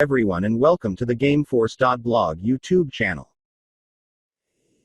Everyone, and welcome to the Gameforce.blog YouTube channel.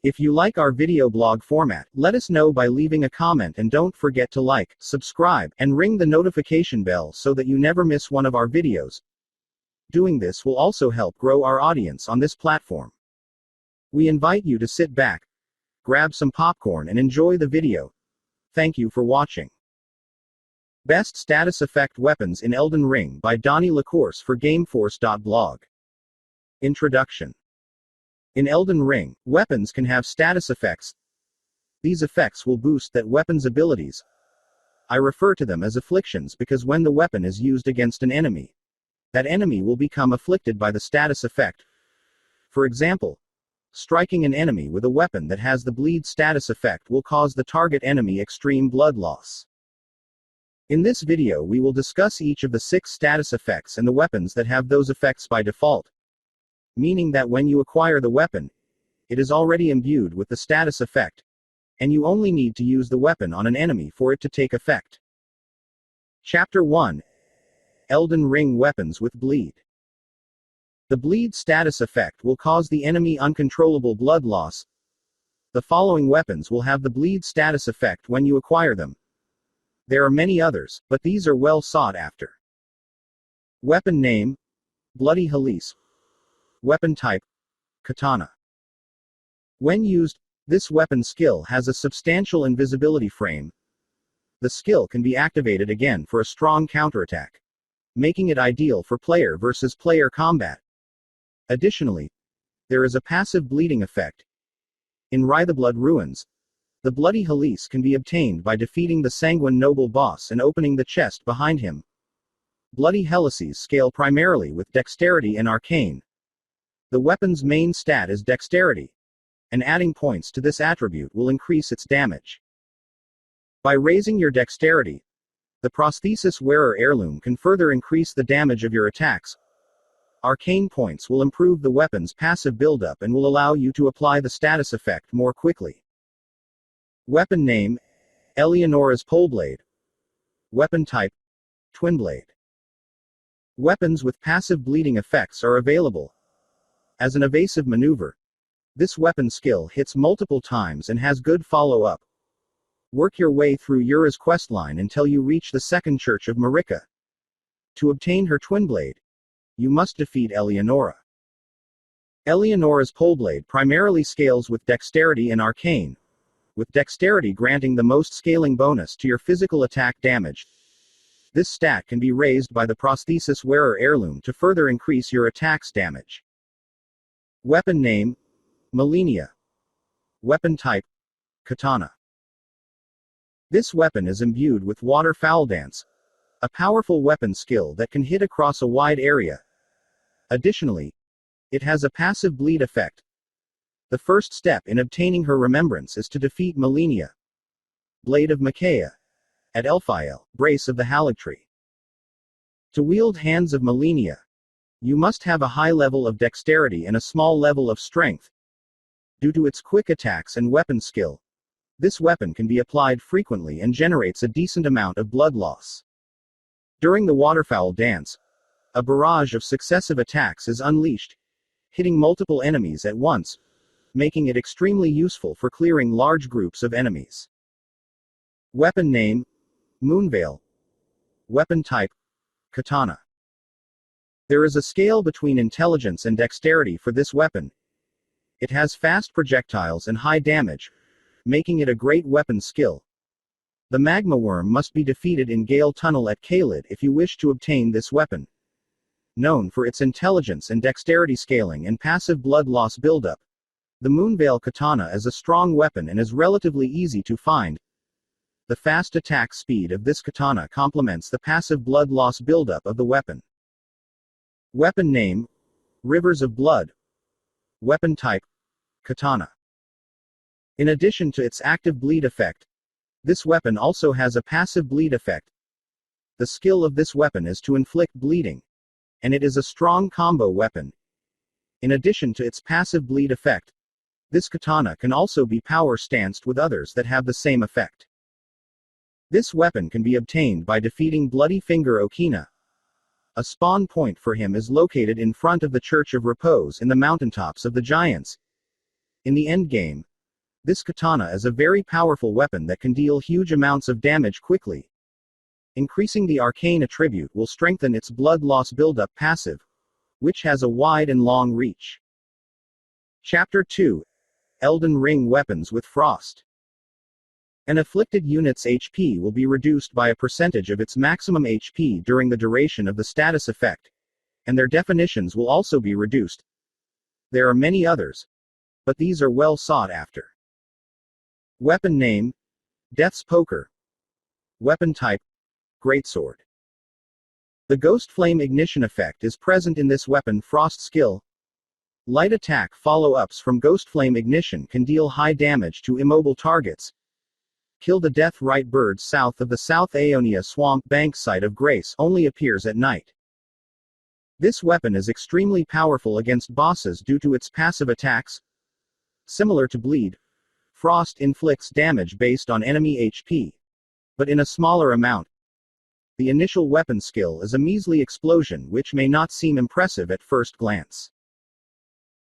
If you like our video blog format, let us know by leaving a comment, and don't forget to like, subscribe, and ring the notification bell so that you never miss one of our videos. Doing this will also help grow our audience on this platform. We invite you to sit back, grab some popcorn, and enjoy the video. Thank you for watching. Best Status Effect Weapons in Elden Ring by Donnie LaCourse for Gameforce.blog. Introduction. In Elden Ring, weapons can have status effects. These effects will boost that weapon's abilities. I refer to them as afflictions because when the weapon is used against an enemy, that enemy will become afflicted by the status effect. For example, striking an enemy with a weapon that has the bleed status effect will cause the target enemy extreme blood loss. In this video we will discuss each of the 6 status effects and the weapons that have those effects by default. Meaning that when you acquire the weapon, it is already imbued with the status effect, and you only need to use the weapon on an enemy for it to take effect. Chapter 1. Elden Ring Weapons with Bleed. The bleed status effect will cause the enemy uncontrollable blood loss. The following weapons will have the bleed status effect when you acquire them. There are many others, but these are well sought after. Weapon name: Bloody Chalice. Weapon type: Katana. When used, this weapon skill has a substantial invisibility frame. The skill can be activated again for a strong counterattack, making it ideal for player versus player combat. Additionally, there is a passive bleeding effect. In Rytheblood Ruins, the Bloody Chalice can be obtained by defeating the Sanguine Noble boss and opening the chest behind him. Bloody Helices scale primarily with dexterity and arcane. The weapon's main stat is dexterity, and adding points to this attribute will increase its damage. By raising your dexterity, the prosthesis wearer heirloom can further increase the damage of your attacks. Arcane points will improve the weapon's passive buildup and will allow you to apply the status effect more quickly. Weapon name: Eleonora's Poleblade. Weapon type: Twinblade. Weapons with passive bleeding effects are available. As an evasive maneuver, this weapon skill hits multiple times and has good follow-up. Work your way through Yura's questline until you reach the second church of Marika. To obtain her Twinblade, you must defeat Eleonora. Eleonora's Poleblade primarily scales with dexterity and arcane, with dexterity granting the most scaling bonus to your physical attack damage. This stat can be raised by the prosthesis wearer heirloom to further increase your attack's damage. Weapon name: Malenia. Weapon type: Katana. This weapon is imbued with Water Foul Dance, a powerful weapon skill that can hit across a wide area. Additionally, it has a passive bleed effect. The first step in obtaining her remembrance is to defeat Malenia, Blade of Micaiah, at Elphiel, Brace of the Haligtree. To wield Hands of Malenia, you must have a high level of dexterity and a small level of strength. Due to its quick attacks and weapon skill, this weapon can be applied frequently and generates a decent amount of blood loss. During the Waterfowl Dance, a barrage of successive attacks is unleashed, hitting multiple enemies at once, making it extremely useful for clearing large groups of enemies. Weapon name: Moonveil. Weapon type: Katana. There is a scale between intelligence and dexterity for this weapon. It has fast projectiles and high damage, making it a great weapon skill. The Magma Worm must be defeated in Gale Tunnel at Caelid if you wish to obtain this weapon. Known for its intelligence and dexterity scaling and passive blood loss buildup, the Moonveil Katana is a strong weapon and is relatively easy to find. The fast attack speed of this katana complements the passive blood loss buildup of the weapon. Weapon name: Rivers of Blood. Weapon type: Katana. In addition to its active bleed effect, this weapon also has a passive bleed effect. The skill of this weapon is to inflict bleeding, and it is a strong combo weapon. In addition to its passive bleed effect, this katana can also be power stanced with others that have the same effect. This weapon can be obtained by defeating Bloody Finger Okina, A spawn point for him is located in front of the Church of Repose in the mountaintops of the Giants. In the endgame, this katana is a very powerful weapon that can deal huge amounts of damage quickly. Increasing the arcane attribute will strengthen its blood loss buildup passive, which has a wide and long reach. Chapter 2. Elden Ring Weapons with Frost. An afflicted unit's HP will be reduced by a percentage of its maximum HP during the duration of the status effect, and their definitions will also be reduced. There are many others, but these are well sought after. Weapon name: Death's Poker. Weapon type: Greatsword. The Ghost Flame Ignition effect is present in this weapon. Frost skill: light attack follow-ups from Ghost Flame Ignition can deal high damage to immobile targets. Kill the Death Right birds south of the South Aeonia Swamp Bank site of Grace only appears at night. This weapon is extremely powerful against bosses due to its passive attacks. Similar to Bleed, Frost inflicts damage based on enemy HP, but in a smaller amount. The initial weapon skill is a measly explosion which may not seem impressive at first glance.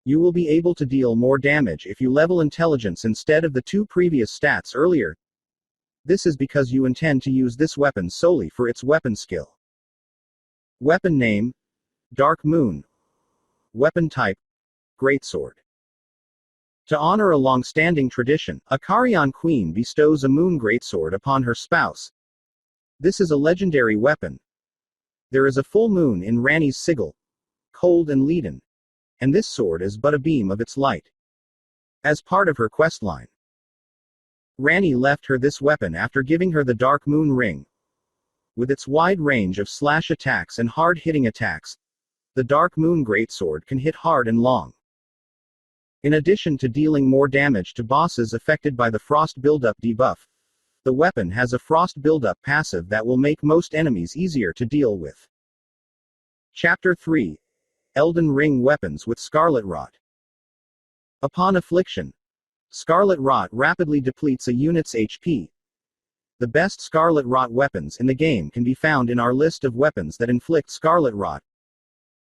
You will be able to deal more damage if you level intelligence instead of the 2 previous stats earlier. This is because you intend to use this weapon solely for its weapon skill. Weapon name: Dark Moon. Weapon type: Greatsword. To honor a long-standing tradition, a Carrion queen bestows a moon greatsword upon her spouse. This is a legendary weapon. There is a full moon in Ranni's sigil, cold and leaden, and this sword is but a beam of its light. As part of her questline, Ranni left her this weapon after giving her the Dark Moon Ring. With its wide range of slash attacks and hard-hitting attacks, the Dark Moon Greatsword can hit hard and long. In addition to dealing more damage to bosses affected by the Frost buildup debuff, the weapon has a Frost buildup passive that will make most enemies easier to deal with. Chapter 3. Elden Ring Weapons with Scarlet Rot. Upon affliction, Scarlet Rot rapidly depletes a unit's HP. The best Scarlet Rot weapons in the game can be found in our list of weapons that inflict Scarlet Rot.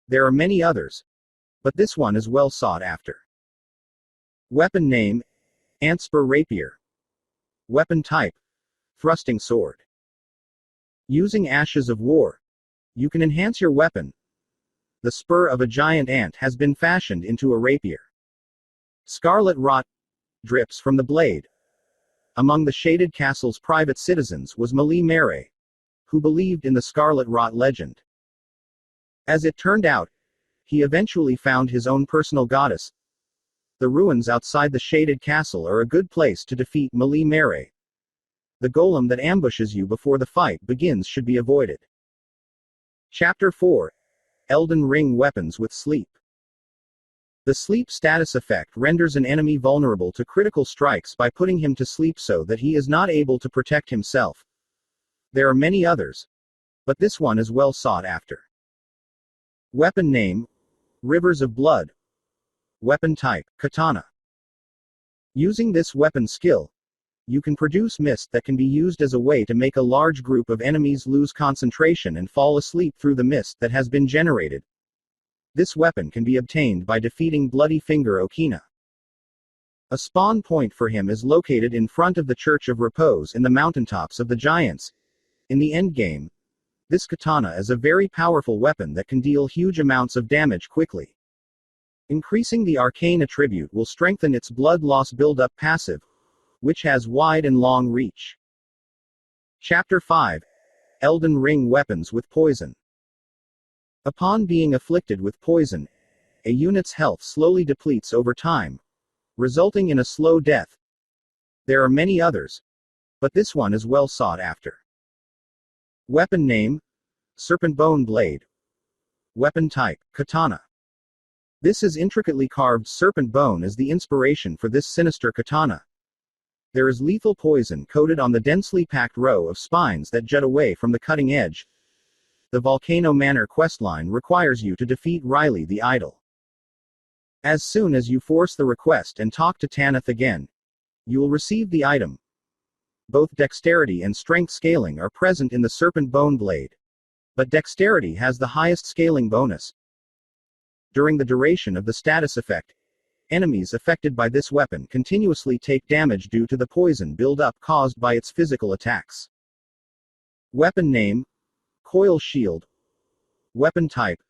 There are many others, but this one is well sought after. Weapon name: Antspur Rapier. Weapon type: Thrusting Sword. Using Ashes of War, you can enhance your weapon. The spur of a giant ant has been fashioned into a rapier. Scarlet Rot drips from the blade. Among the Shaded Castle's private citizens was Melee Mere, who believed in the Scarlet Rot legend. As it turned out, he eventually found his own personal goddess. The ruins outside the Shaded Castle are a good place to defeat Melee Mere. The golem that ambushes you before the fight begins should be avoided. Chapter 4. Elden Ring Weapons with Sleep. The sleep status effect renders an enemy vulnerable to critical strikes by putting him to sleep so that he is not able to protect himself. There are many others, but this one is well sought after. Weapon name: Rivers of Blood. Weapon type: Katana. Using this weapon skill, you can produce mist that can be used as a way to make a large group of enemies lose concentration and fall asleep through the mist that has been generated. This weapon can be obtained by defeating Bloody Finger Okina. A spawn point for him is located in front of the Church of Repose in the mountaintops of the Giants. In the endgame, this katana is a very powerful weapon that can deal huge amounts of damage quickly. Increasing the arcane attribute will strengthen its blood loss buildup passive, which has wide and long reach. Chapter 5. Elden Ring Weapons with Poison. Upon being afflicted with poison, a unit's health slowly depletes over time, resulting in a slow death. There are many others, but this one is well sought after. Weapon name: Serpent Bone Blade. Weapon type: Katana. This is intricately carved serpent bone as the inspiration for this sinister katana. There is lethal poison coated on the densely packed row of spines that jut away from the cutting edge. The Volcano Manor questline requires you to defeat Riley the Idol. As soon as you force the request and talk to Tanith again, you will receive the item. Both dexterity and strength scaling are present in the Serpent Bone Blade. but dexterity has the highest scaling bonus. During the duration of the status effect, enemies affected by this weapon continuously take damage due to the poison build-up caused by its physical attacks. Weapon name: Coil Shield. Weapon type: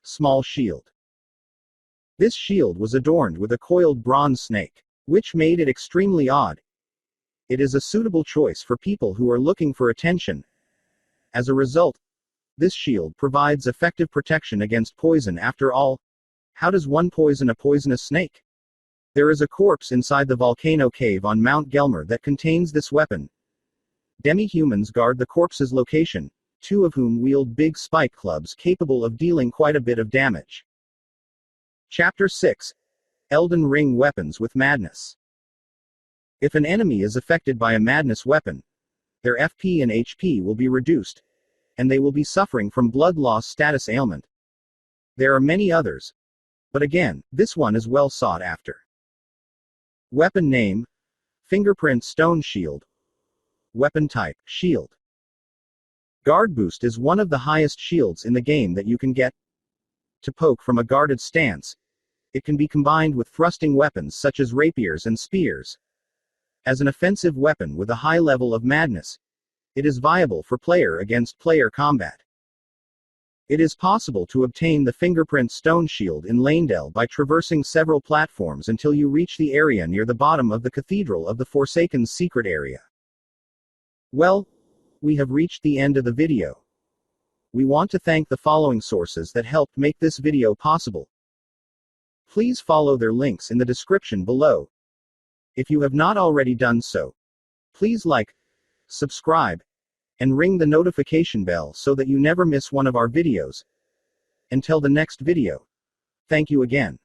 Small Shield. This shield was adorned with a coiled bronze snake, which made it extremely odd. It is a suitable choice for people who are looking for attention. As a result, this shield provides effective protection against poison. After all, how does one poison a poisonous snake? There is a corpse inside the volcano cave on Mount Gelmir that contains this weapon. Demi-humans guard the corpse's location, 2 of whom wield big spike clubs capable of dealing quite a bit of damage. Chapter 6: Elden Ring Weapons with Madness. If an enemy is affected by a madness weapon, their FP and HP will be reduced, and they will be suffering from blood loss status ailment. There are many others, but again, this one is well sought after. Weapon name: Fingerprint Stone Shield. Weapon type: Shield. Guard boost is one of the highest shields in the game that you can get. To poke from a guarded stance, it can be combined with thrusting weapons such as rapiers and spears. As an offensive weapon with a high level of madness, it is viable for player-against-player combat. It is possible to obtain the Fingerprint Stone Shield in Leyndell by traversing several platforms until you reach the area near the bottom of the Cathedral of the Forsaken's secret area. Well, we have reached the end of the video. We want to thank the following sources that helped make this video possible. Please follow their links in the description below. If you have not already done so, please like, subscribe, and ring the notification bell so that you never miss one of our videos. Until the next video. Thank you again.